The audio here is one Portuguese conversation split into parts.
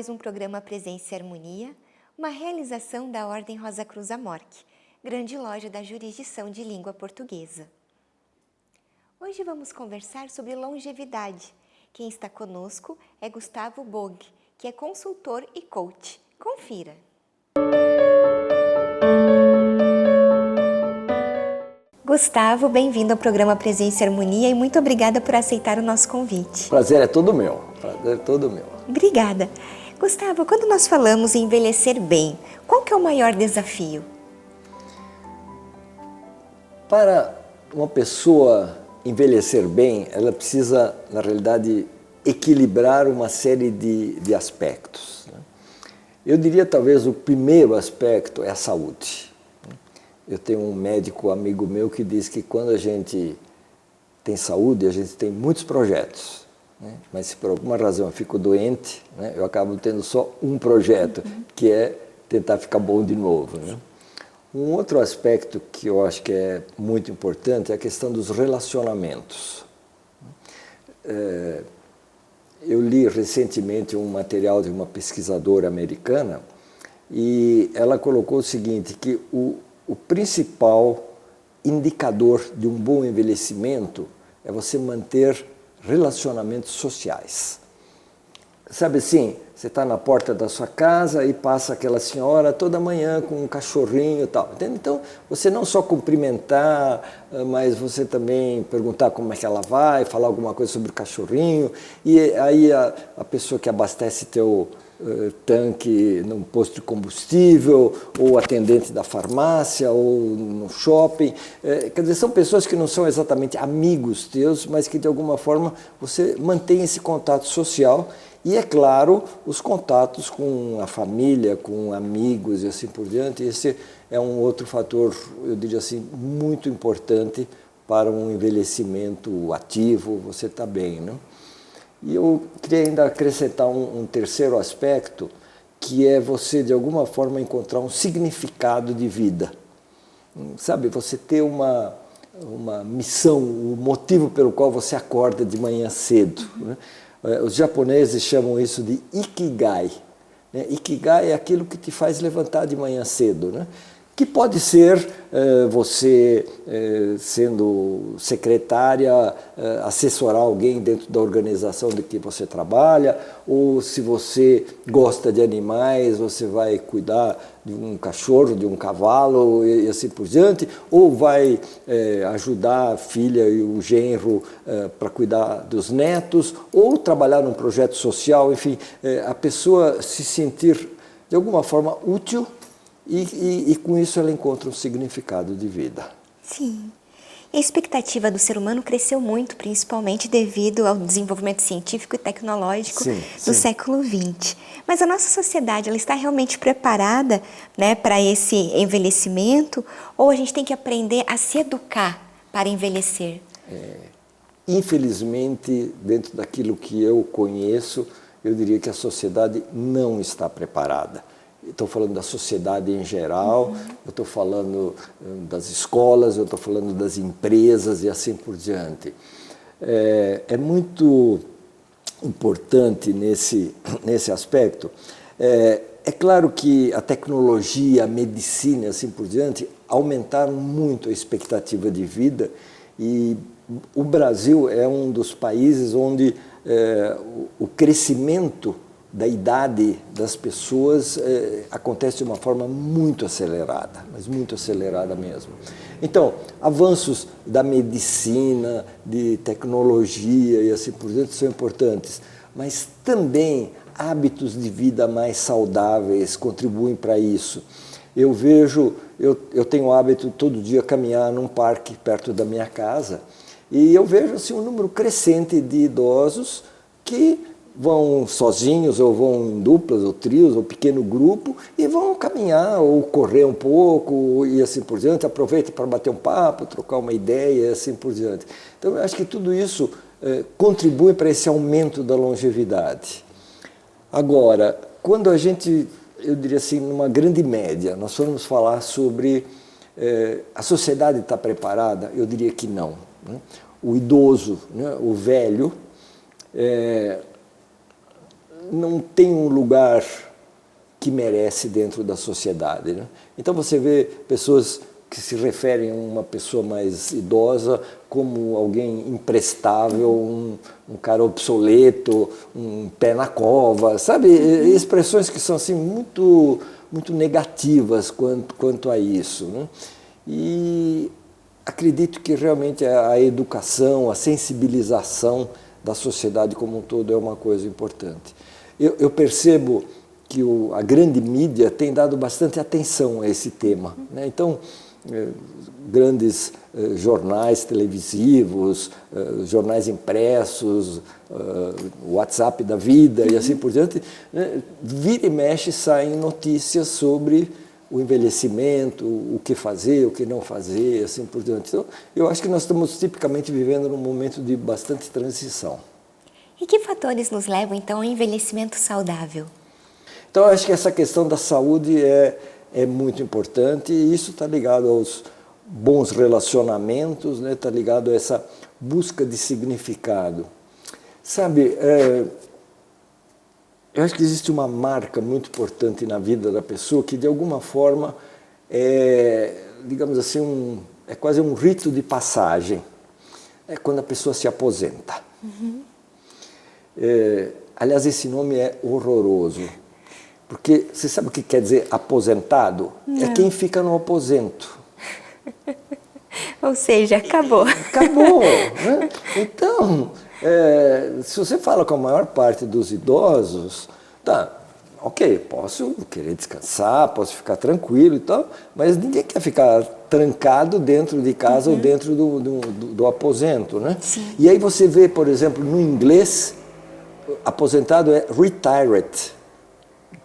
mais um programa Presença e Harmonia, uma realização da Ordem Rosa Cruz Amorque, grande loja da jurisdição de língua portuguesa. Hoje vamos conversar sobre longevidade. Quem está conosco é Gustavo Bog, que é consultor e coach. Confira! Gustavo, bem-vindo ao programa Presença e Harmonia e muito obrigada por aceitar o nosso convite. Prazer é todo meu, prazer é todo meu. Obrigada. Gustavo, quando nós falamos em envelhecer bem, qual que é o maior desafio? Para uma pessoa envelhecer bem, ela precisa, na realidade, equilibrar uma série de aspectos. Eu diria, talvez, o primeiro aspecto é a saúde. Eu tenho um médico amigo meu que diz que quando a gente tem saúde, a gente tem muitos projetos. Mas se por alguma razão eu fico doente, eu acabo tendo só um projeto, que é tentar ficar bom de novo. Um outro aspecto que eu acho que é muito importante é a questão dos relacionamentos. Eu li recentemente um material de uma pesquisadora americana e ela colocou o seguinte, que o principal indicador de um bom envelhecimento é você manter relacionamentos sociais. Sabe assim, você está na porta da sua casa e passa aquela senhora toda manhã com um cachorrinho e tal. Entende? Então, você não só cumprimentar, mas você também perguntar como é que ela vai, falar alguma coisa sobre o cachorrinho. E aí a pessoa que abastece teu tanque num posto de combustível, ou atendente da farmácia, ou no shopping. Quer dizer, são pessoas que não são exatamente amigos teus, mas que de alguma forma você mantém esse contato social. E, é claro, os contatos com a família, com amigos e assim por diante. Esse é um outro fator, eu diria assim, muito importante para um envelhecimento ativo, você está bem, né? E eu queria ainda acrescentar um terceiro aspecto, que é você, de alguma forma, encontrar um significado de vida. Sabe, você ter uma missão, o motivo pelo qual você acorda de manhã cedo. Os japoneses chamam isso de ikigai. Ikigai é aquilo que te faz levantar de manhã cedo, que pode ser você sendo secretária, assessorar alguém dentro da organização de que você trabalha, ou se você gosta de animais, você vai cuidar de um cachorro, de um cavalo e assim por diante, ou vai ajudar a filha e o genro para cuidar dos netos, ou trabalhar num projeto social, enfim, a pessoa se sentir de alguma forma útil. E com isso ela encontra um significado de vida. Sim. E a expectativa do ser humano cresceu muito, principalmente devido ao desenvolvimento científico e tecnológico do século XX. Mas a nossa sociedade, ela está realmente preparada, para esse envelhecimento? Ou a gente tem que aprender a se educar para envelhecer? Infelizmente, dentro daquilo que eu conheço, eu diria que a sociedade não está preparada. Estou falando da sociedade em geral, eu estou falando das escolas, eu estou falando das empresas e assim por diante. É muito importante nesse aspecto. É claro que a tecnologia, a medicina e assim por diante aumentaram muito a expectativa de vida e o Brasil é um dos países onde o crescimento da idade das pessoas acontece de uma forma muito acelerada, mas muito acelerada mesmo. Então, avanços da medicina, de tecnologia e assim por diante são importantes, mas também hábitos de vida mais saudáveis contribuem para isso. Eu tenho o hábito todo dia caminhar num parque perto da minha casa e eu vejo assim, um número crescente de idosos que vão sozinhos, ou vão em duplas, ou trios, ou pequeno grupo, e vão caminhar, ou correr um pouco, e assim por diante, aproveita para bater um papo, trocar uma ideia, e assim por diante. Então, eu acho que tudo isso contribui para esse aumento da longevidade. Agora, quando a gente, eu diria assim, numa grande média, nós formos falar sobre a sociedade está preparada, eu diria que não. O idoso, o velho, não tem um lugar que merece dentro da sociedade, né? Então você vê pessoas que se referem a uma pessoa mais idosa como alguém imprestável, um cara obsoleto, um pé na cova, sabe? Expressões que são assim muito negativas quanto a isso, né? E acredito que realmente a educação, a sensibilização da sociedade como um todo é uma coisa importante. Eu percebo que a grande mídia tem dado bastante atenção a esse tema, né? Então, grandes jornais televisivos, jornais impressos, WhatsApp da vida e assim por diante, né? Vira e mexe saem notícias sobre o envelhecimento, o que fazer, o que não fazer, assim por diante. Então, eu acho que nós estamos tipicamente vivendo num momento de bastante transição. E que fatores nos levam, então, ao envelhecimento saudável? Então, eu acho que essa questão da saúde é muito importante e isso está ligado aos bons relacionamentos, né? Está ligado a essa busca de significado. Sabe, eu acho que existe uma marca muito importante na vida da pessoa que, de alguma forma, digamos assim, é quase um rito de passagem. É quando a pessoa se aposenta. Uhum. Aliás, esse nome é horroroso. Porque você sabe o que quer dizer aposentado? Não. É quem fica no aposento. Ou seja, acabou. Acabou, né? Então, se você fala com a maior parte dos idosos, tá, ok, posso querer descansar, posso ficar tranquilo e tal, mas ninguém quer ficar trancado dentro de casa ou dentro do aposento, né? Sim. E aí você vê, por exemplo, no inglês, aposentado é retired.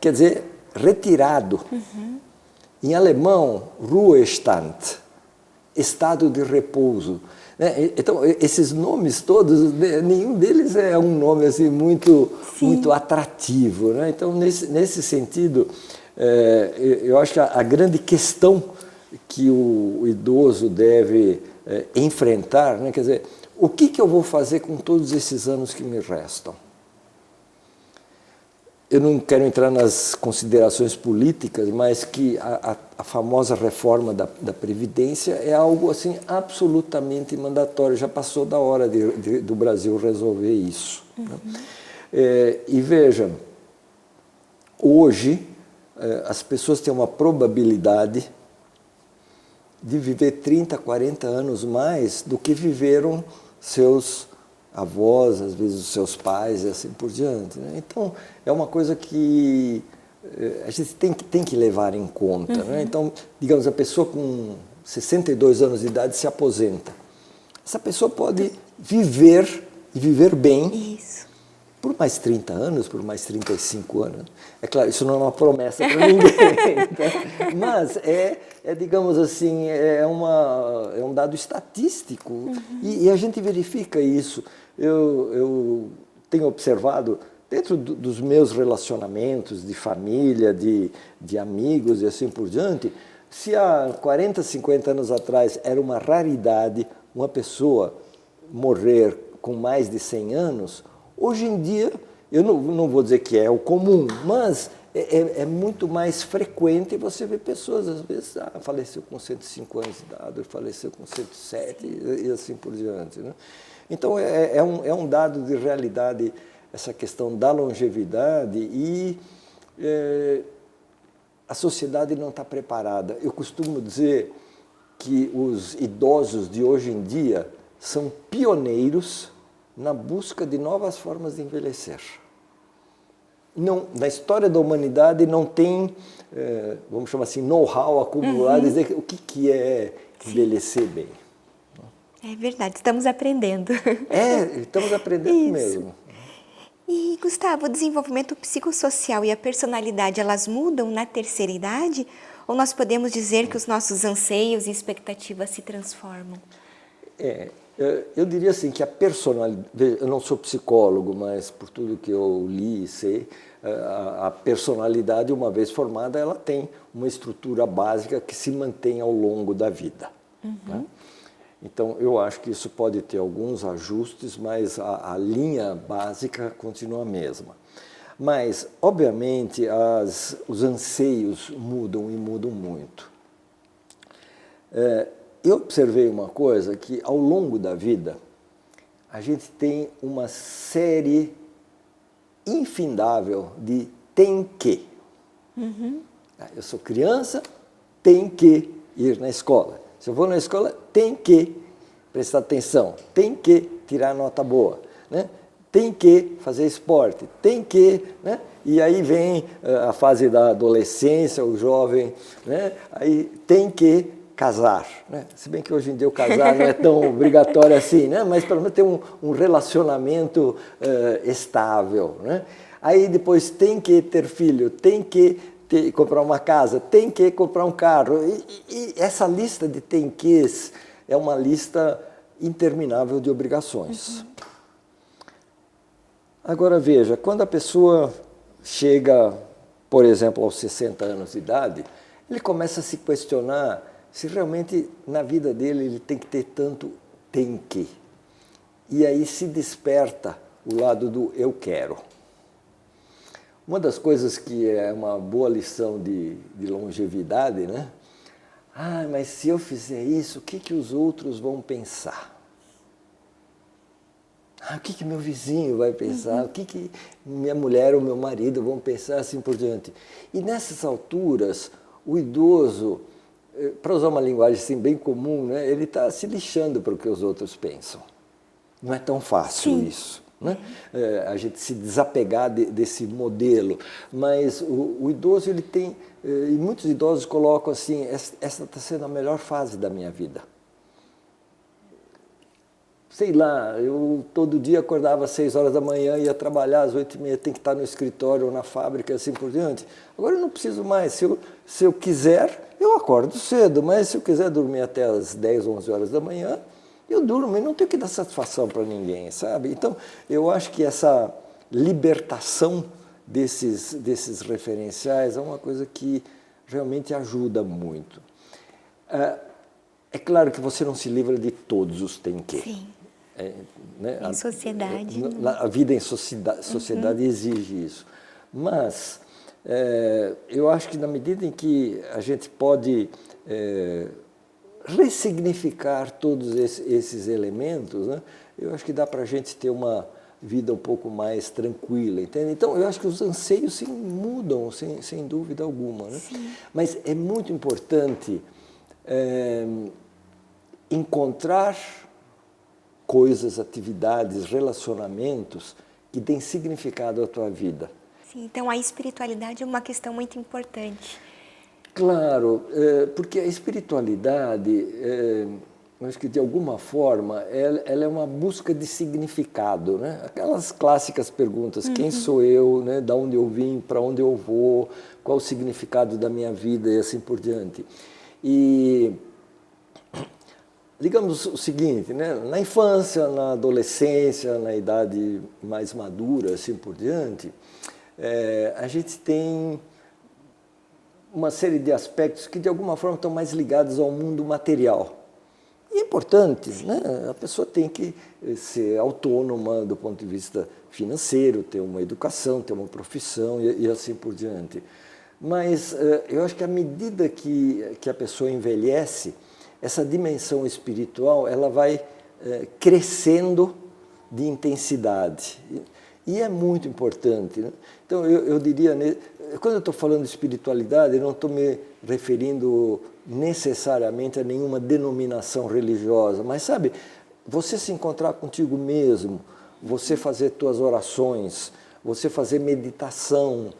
Quer dizer, retirado. Uhum. Em alemão, Ruhestand, estado de repouso. Né? Então, esses nomes todos, nenhum deles é um nome assim, muito atrativo. Né? Então, nesse sentido, eu acho que a grande questão que o idoso deve enfrentar, né? Quer dizer, o que eu vou fazer com todos esses anos que me restam? Eu não quero entrar nas considerações políticas, mas que a famosa reforma da Previdência é algo assim absolutamente mandatório. Já passou da hora do Brasil resolver isso. Uhum. Né? E veja, hoje as pessoas têm uma probabilidade de viver 30, 40 anos mais do que viveram seus avós, às vezes os seus pais e assim por diante. Né? Então, é uma coisa que a gente tem que levar em conta. Uhum. Né? Então, digamos, a pessoa com 62 anos de idade se aposenta. Essa pessoa pode viver e viver bem. Isso. Por mais 30 anos, por mais 35 anos. É claro, isso não é uma promessa para ninguém. Tá? Mas digamos assim, é um dado estatístico. Uhum. E a gente verifica isso. Eu tenho observado, dentro dos meus relacionamentos de família, de amigos e assim por diante, se há 40, 50 anos atrás era uma raridade uma pessoa morrer com mais de 100 anos, hoje em dia, eu não vou dizer que é o comum, mas é muito mais frequente você ver pessoas, às vezes, faleceu com 105 anos de idade, faleceu com 107 e assim por diante. Né? Então, é um dado de realidade essa questão da longevidade e a sociedade não está preparada. Eu costumo dizer que os idosos de hoje em dia são pioneiros na busca de novas formas de envelhecer. Na história da humanidade não tem, vamos chamar assim, know-how acumulado, dizer o que é envelhecer bem. É verdade, estamos aprendendo. Estamos aprendendo mesmo. E, Gustavo, o desenvolvimento psicossocial e a personalidade, elas mudam na terceira idade? Ou nós podemos dizer que os nossos anseios e expectativas se transformam? Eu diria assim que a personalidade, eu não sou psicólogo, mas por tudo que eu li e sei, a personalidade, uma vez formada, ela tem uma estrutura básica que se mantém ao longo da vida. Uhum. Né? Então, eu acho que isso pode ter alguns ajustes, mas a linha básica continua a mesma. Mas, obviamente, os anseios mudam e mudam muito. Eu observei uma coisa, que ao longo da vida, a gente tem uma série infindável de tem que. Eu sou criança, tem que ir na escola. Se eu vou na escola, tem que prestar atenção, tem que tirar nota boa, né? Tem que fazer esporte, tem que, né? E aí vem a fase da adolescência, o jovem, né? Aí tem que casar, né? Se bem que hoje em dia o casar não é tão obrigatório assim, né? Mas pelo menos ter um relacionamento estável, né? Aí depois tem que ter filho, tem que comprar uma casa, tem que comprar um carro. E essa lista de tem quês é uma lista interminável de obrigações. Agora veja, quando a pessoa chega, por exemplo, aos 60 anos de idade, ele começa a se questionar se realmente na vida dele ele tem que ter tanto tem que. E aí se desperta o lado do eu quero. Uma das coisas que é uma boa lição de longevidade, né? Mas se eu fizer isso, o que os outros vão pensar? O que meu vizinho vai pensar? O que minha mulher ou meu marido vão pensar, assim por diante? E nessas alturas, o idoso, para usar uma linguagem assim, bem comum, né, ele está se lixando para o que os outros pensam. Não é tão fácil isso, né? A gente se desapegar desse modelo. Mas o idoso, ele tem, e muitos idosos colocam assim, essa está sendo a melhor fase da minha vida. Sei lá, eu todo dia acordava às 6 horas da manhã, ia trabalhar às 8h30, tem que estar no escritório ou na fábrica, assim por diante. Agora eu não preciso mais, se eu quiser, eu acordo cedo, mas se eu quiser dormir até às 10, 11 horas da manhã, eu durmo e não tenho que dar satisfação para ninguém, sabe? Então, eu acho que essa libertação desses referenciais é uma coisa que realmente ajuda muito. É claro que você não se livra de todos os tem que. Sim. Né? Em sociedade. A vida em sociedade exige isso. Mas eu acho que na medida em que a gente pode ressignificar todos esses elementos, né, eu acho que dá para a gente ter uma vida um pouco mais tranquila, entende? Então, eu acho que os anseios sim mudam, sem dúvida alguma, né? Mas é muito importante encontrar coisas, atividades, relacionamentos que deem significado à tua vida. Sim, então a espiritualidade é uma questão muito importante. Claro, porque a espiritualidade, eu acho que de alguma forma, ela é uma busca de significado, né? Aquelas clássicas perguntas, quem sou eu, né? De onde eu vim, para onde eu vou, qual o significado da minha vida e assim por diante. E digamos o seguinte, né? Na infância, na adolescência, na idade mais madura, assim por diante, a gente tem uma série de aspectos que de alguma forma estão mais ligados ao mundo material. E é importante, né? A pessoa tem que ser autônoma do ponto de vista financeiro, ter uma educação, ter uma profissão e assim por diante. Mas eu acho que à medida que a pessoa envelhece, essa dimensão espiritual ela vai crescendo de intensidade. E é muito importante, né? Então, eu diria, quando eu estou falando de espiritualidade, eu não estou me referindo necessariamente a nenhuma denominação religiosa, mas, sabe, você se encontrar contigo mesmo, você fazer tuas orações, você fazer meditação,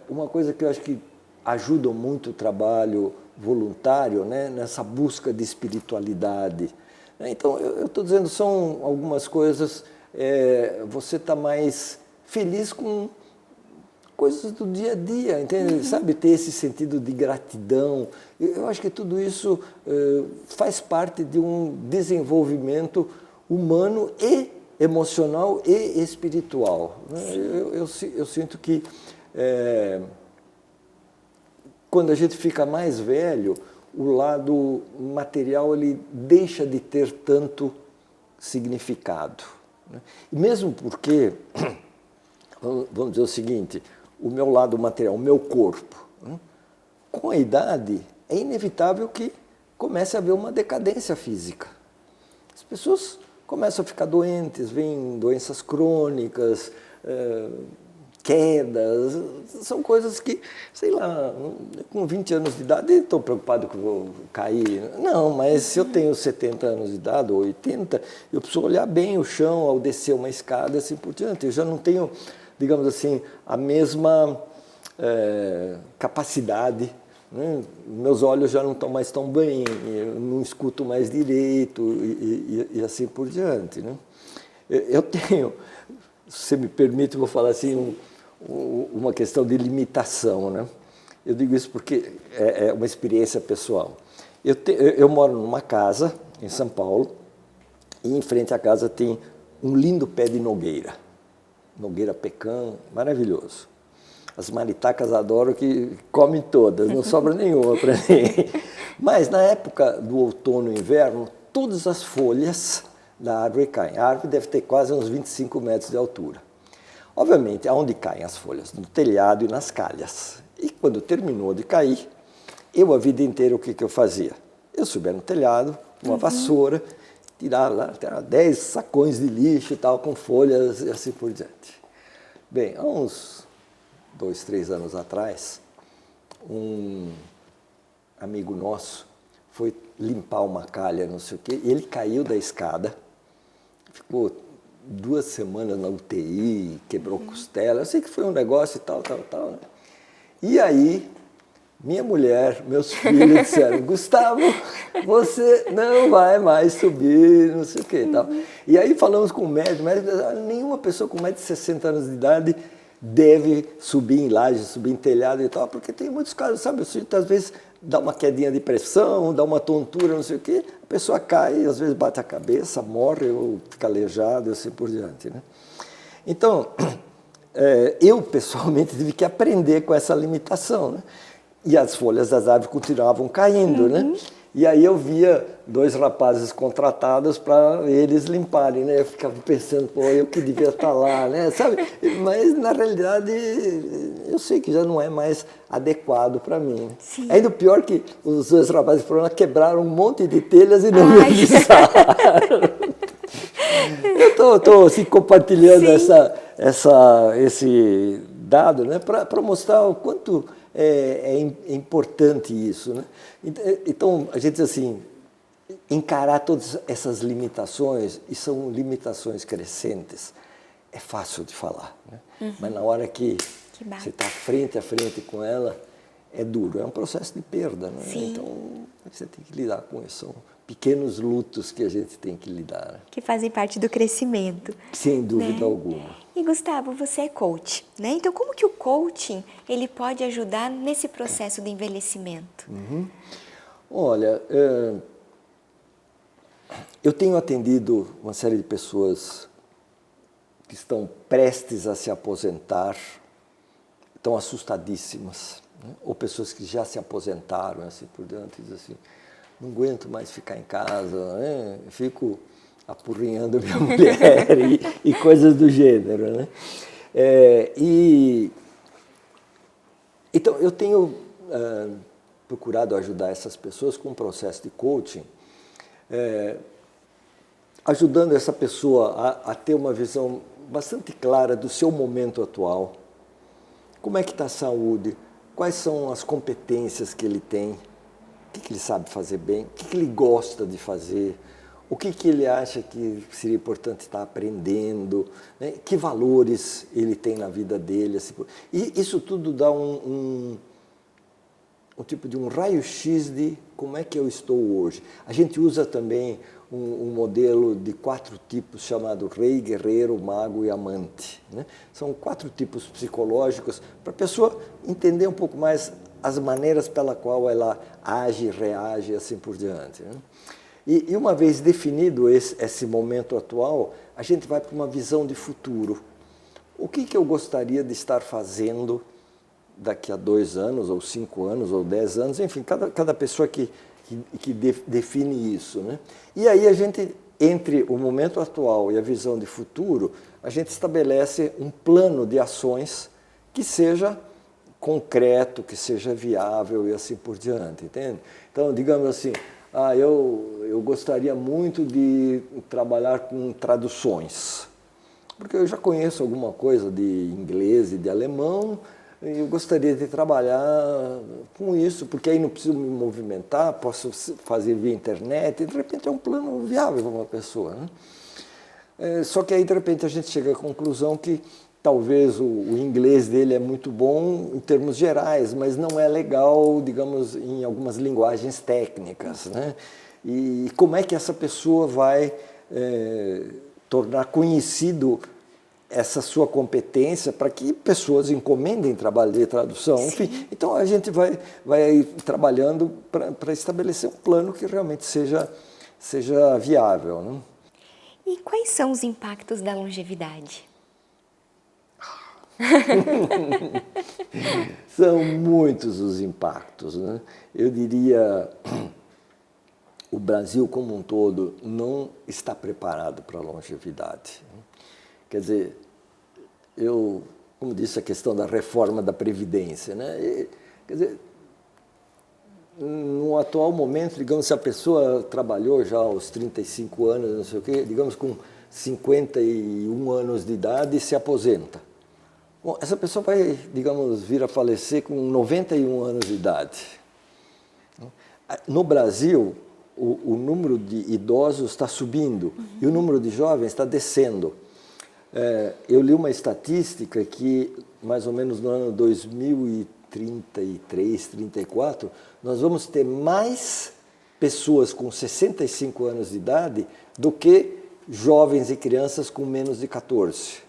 uma coisa que eu acho que ajuda muito o trabalho voluntário, né, nessa busca de espiritualidade. Então, eu estou dizendo, são algumas coisas, você está mais feliz com coisas do dia a dia, entende? Sabe, ter esse sentido de gratidão. Eu acho que tudo isso faz parte de um desenvolvimento humano e emocional e espiritual. Eu sinto que quando a gente fica mais velho, o lado material ele deixa de ter tanto significado, né? E mesmo porque vamos dizer o seguinte, o meu lado material, o meu corpo, né? Com a idade, é inevitável que comece a haver uma decadência física. As pessoas começam a ficar doentes, vêm doenças crônicas, quedas, são coisas que, sei lá, com 20 anos de idade, estou preocupado que eu vou cair. Não, mas se eu tenho 70 anos de idade, ou 80, eu preciso olhar bem o chão ao descer uma escada e assim por diante. Eu já não tenho, digamos assim, a mesma capacidade, né? Meus olhos já não estão mais tão bem, eu não escuto mais direito e assim por diante, né? Eu tenho, se você me permite, eu vou falar assim, uma questão de limitação, né? Eu digo isso porque é uma experiência pessoal. Eu moro numa casa em São Paulo e em frente à casa tem um lindo pé de nogueira. Nogueira pecan, maravilhoso. As maritacas adoram que comem todas, não sobra nenhuma para mim. Mas na época do outono e inverno, todas as folhas da árvore caem. A árvore deve ter quase uns 25 metros de altura. Obviamente, aonde caem as folhas? No telhado e nas calhas. E quando terminou de cair, eu a vida inteira o que eu fazia? Eu subia no telhado, uma vassoura, tirava 10 sacões de lixo e tal, com folhas e assim por diante. Bem, há uns 2, 3 anos atrás, um amigo nosso foi limpar uma calha, não sei o quê, e ele caiu da escada, ficou 2 semanas na UTI, quebrou costela, eu sei que foi um negócio e tal, né? E aí, minha mulher, meus filhos disseram, Gustavo, você não vai mais subir, não sei o quê e tal. E aí falamos com o médico disse, nenhuma pessoa com mais de 60 anos de idade deve subir em laje, subir em telhado e tal, porque tem muitos casos, sabe, às vezes dá uma quedinha de pressão, dá uma tontura, não sei o quê, a pessoa cai, às vezes bate a cabeça, morre ou fica aleijado e assim por diante, né? Então, eu pessoalmente tive que aprender com essa limitação, né? E as folhas das árvores continuavam caindo, né? E aí eu via 2 rapazes contratados para eles limparem, né? Eu ficava pensando, pô, eu que devia estar lá, né? Sabe? Mas, na realidade, eu sei que já não é mais adequado para mim. Sim. Ainda o pior que os 2 rapazes foram lá, quebraram um monte de telhas e não me avisaram. Eu estou assim, compartilhando esse dado, né? Para mostrar o quanto é importante isso, né? Então, a gente diz assim, encarar todas essas limitações, e são limitações crescentes, é fácil de falar, né? Mas na hora que você está frente a frente com ela, é duro, é um processo de perda, né? Então, você tem que lidar com isso, são pequenos lutos que a gente tem que lidar, né? Que fazem parte do crescimento. Sem dúvida alguma. E Gustavo, você é coach, né? Então como que o coaching ele pode ajudar nesse processo de envelhecimento? Olha, eu tenho atendido uma série de pessoas que estão prestes a se aposentar, estão assustadíssimas, né? Ou pessoas que já se aposentaram, assim por diante, dizem assim, não aguento mais ficar em casa, né? Fico apurrinhando minha mulher e coisas do gênero, né? Então, eu tenho procurado ajudar essas pessoas com um processo de coaching, ajudando essa pessoa a ter uma visão bastante clara do seu momento atual, como é que está a saúde, quais são as competências que ele tem, o que ele sabe fazer bem, o que ele gosta de fazer, o que ele acha que seria importante estar aprendendo, né? Que valores ele tem na vida dele. Assim, e isso tudo dá um tipo de um raio-x de como é que eu estou hoje. A gente usa também um modelo de 4 tipos chamado rei, guerreiro, mago e amante, né? São 4 tipos psicológicos para a pessoa entender um pouco mais as maneiras pela qual ela age, reage e assim por diante, né? E uma vez definido esse momento atual, a gente vai para uma visão de futuro. O que eu gostaria de estar fazendo daqui a 2 anos, ou 5 anos, ou 10 anos, enfim, cada pessoa que define isso, né? E aí a gente entre o momento atual e a visão de futuro, a gente estabelece um plano de ações que seja concreto, que seja viável e assim por diante, entende? Então, digamos assim, eu gostaria muito de trabalhar com traduções, porque eu já conheço alguma coisa de inglês e de alemão, e eu gostaria de trabalhar com isso, porque aí não preciso me movimentar, posso fazer via internet, e de repente é um plano viável para uma pessoa, né? Só que aí de repente a gente chega à conclusão que talvez o inglês dele é muito bom em termos gerais, mas não é legal, digamos, em algumas linguagens técnicas, né? E como é que essa pessoa vai tornar conhecido essa sua competência para que pessoas encomendem trabalho de tradução? Sim. Enfim, então a gente vai trabalhando para estabelecer um plano que realmente seja viável, né? E quais são os impactos da longevidade? São muitos os impactos, né? Eu diria, o Brasil como um todo não está preparado para a longevidade. Quer dizer, como disse, a questão da reforma da Previdência, né? Quer dizer, no atual momento, digamos, se a pessoa trabalhou já aos 35 anos, não sei o quê, digamos, com 51 anos de idade e se aposenta. Bom, essa pessoa vai, digamos, vir a falecer com 91 anos de idade. No Brasil, o número de idosos está subindo e o número de jovens está descendo. Eu li uma estatística que, mais ou menos no ano 2033, 34, nós vamos ter mais pessoas com 65 anos de idade do que jovens e crianças com menos de 14.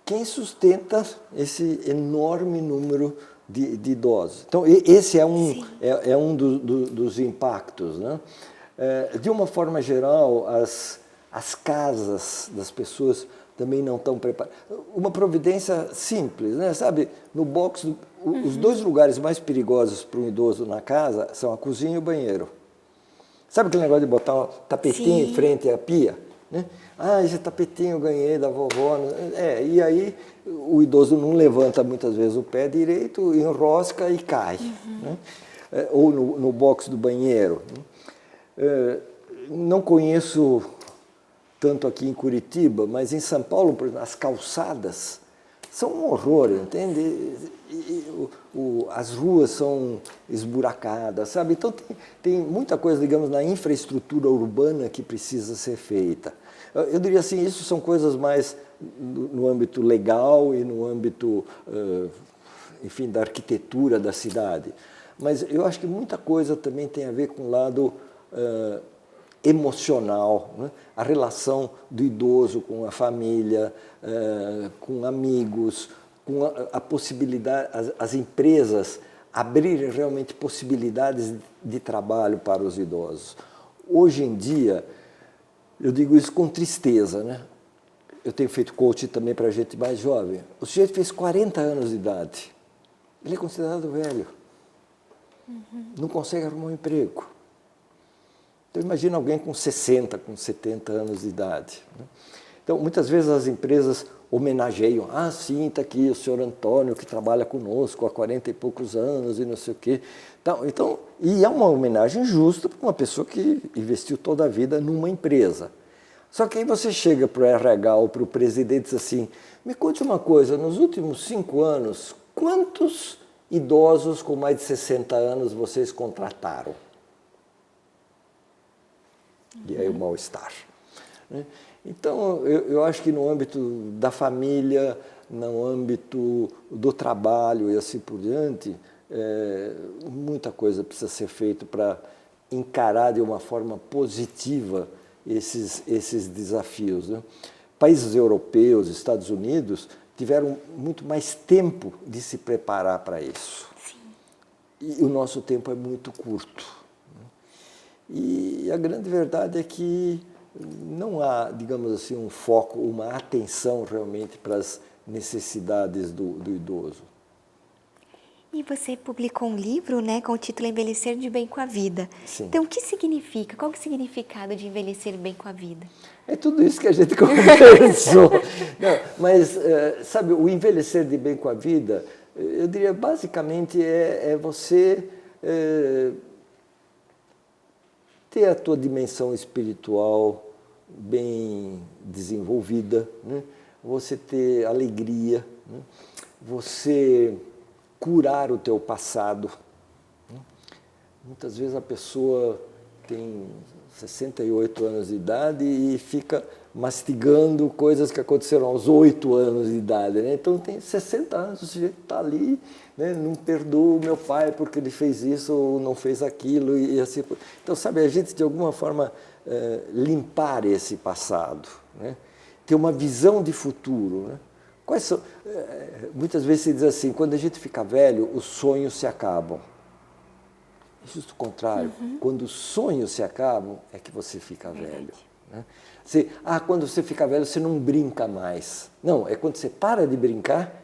Quem sustenta esse enorme número de idosos? Então, esse é um dos impactos, né? De uma forma geral, as casas das pessoas também não estão preparadas. Uma providência simples, né? Sabe, no box, os dois lugares mais perigosos para um idoso na casa são a cozinha e o banheiro. Sabe aquele negócio de botar um tapetinho em frente à pia? Né? Esse tapetinho eu ganhei da vovó. E aí o idoso não levanta muitas vezes o pé direito, enrosca e cai. Né? Ou no box do banheiro. Não conheço tanto aqui em Curitiba, mas em São Paulo, por exemplo, as calçadas são um horror, entende? As ruas são esburacadas, sabe? Então tem muita coisa, digamos, na infraestrutura urbana que precisa ser feita. Eu diria assim, isso são coisas mais no âmbito legal e no âmbito, enfim, da arquitetura da cidade. Mas eu acho que muita coisa também tem a ver com o lado emocional, né? A relação do idoso com a família, com amigos, com a possibilidade, as empresas abrirem realmente possibilidades de trabalho para os idosos. Hoje em dia, eu digo isso com tristeza, né? Eu tenho feito coaching também para gente mais jovem. O sujeito fez 40 anos de idade. Ele é considerado velho. Não consegue arrumar um emprego. Então, imagina alguém com 60, com 70 anos de idade. Né? Então, muitas vezes as empresas homenageiam. Sim, está aqui o senhor Antônio, que trabalha conosco há 40 e poucos anos e não sei o quê. Então, e é uma homenagem justa para uma pessoa que investiu toda a vida numa empresa. Só que aí você chega para o RH ou para o presidente e diz assim, me conte uma coisa, nos últimos 5 anos, quantos idosos com mais de 60 anos vocês contrataram? E aí o mal-estar. Então, eu acho que no âmbito da família, no âmbito do trabalho e assim por diante, muita coisa precisa ser feita para encarar de uma forma positiva esses desafios. Né? Países europeus, Estados Unidos, tiveram muito mais tempo de se preparar para isso. Sim. E o nosso tempo é muito curto. E a grande verdade é que não há, digamos assim, um foco, uma atenção realmente para as necessidades do idoso. E você publicou um livro, né, com o título Envelhecer de Bem com a Vida. Sim. Então, o que significa? Qual é o significado de envelhecer bem com a vida? É tudo isso que a gente conversou. Não, mas, sabe, o envelhecer de bem com a vida, eu diria, basicamente, é você ter a tua dimensão espiritual bem desenvolvida, né? Você ter alegria, né? Você curar o teu passado. Muitas vezes a pessoa tem 68 anos de idade e fica mastigando coisas que aconteceram aos 8 anos de idade, né? Então tem 60 anos, o sujeito está ali, né? Não perdoa o meu pai porque ele fez isso ou não fez aquilo e assim. Então, sabe, a gente de alguma forma limpar esse passado, né? Ter uma visão de futuro, né? Quais são, muitas vezes se diz assim, quando a gente fica velho, os sonhos se acabam. É justo o contrário. Quando os sonhos se acabam, é que você fica velho. Né? Quando você fica velho, você não brinca mais. Não, é quando você para de brincar,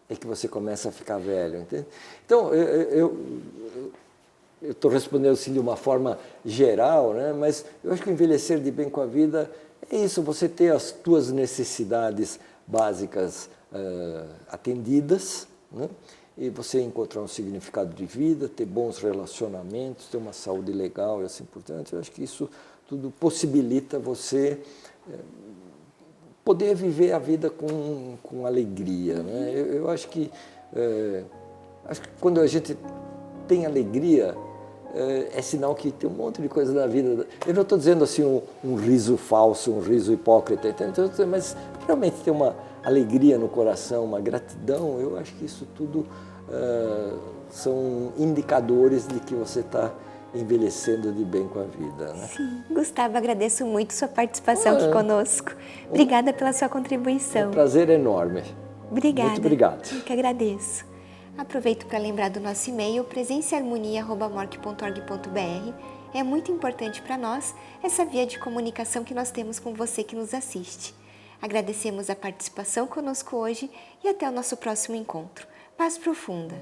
é que você começa a ficar velho. Entende? Então, eu estou respondendo assim de uma forma geral, né? Mas eu acho que o envelhecer de bem com a vida é isso, você ter as tuas necessidades básicas atendidas, né? E você encontrar um significado de vida, ter bons relacionamentos, ter uma saúde legal e assim por diante. Eu acho que isso tudo possibilita você poder viver a vida com alegria, né? Eu acho que quando a gente tem alegria, é sinal que tem um monte de coisa na vida. Eu não estou dizendo assim um riso falso, um riso hipócrita, mas realmente ter uma alegria no coração, uma gratidão, eu acho que isso tudo são indicadores de que você está envelhecendo de bem com a vida, né? Sim, Gustavo, agradeço muito sua participação aqui conosco. Obrigada pela sua contribuição. É um prazer enorme. Obrigada. Muito obrigado. Eu que agradeço. Aproveito para lembrar do nosso e-mail, presenciaharmonia@morc.org.br. É muito importante para nós essa via de comunicação que nós temos com você que nos assiste. Agradecemos a participação conosco hoje e até o nosso próximo encontro. Paz profunda.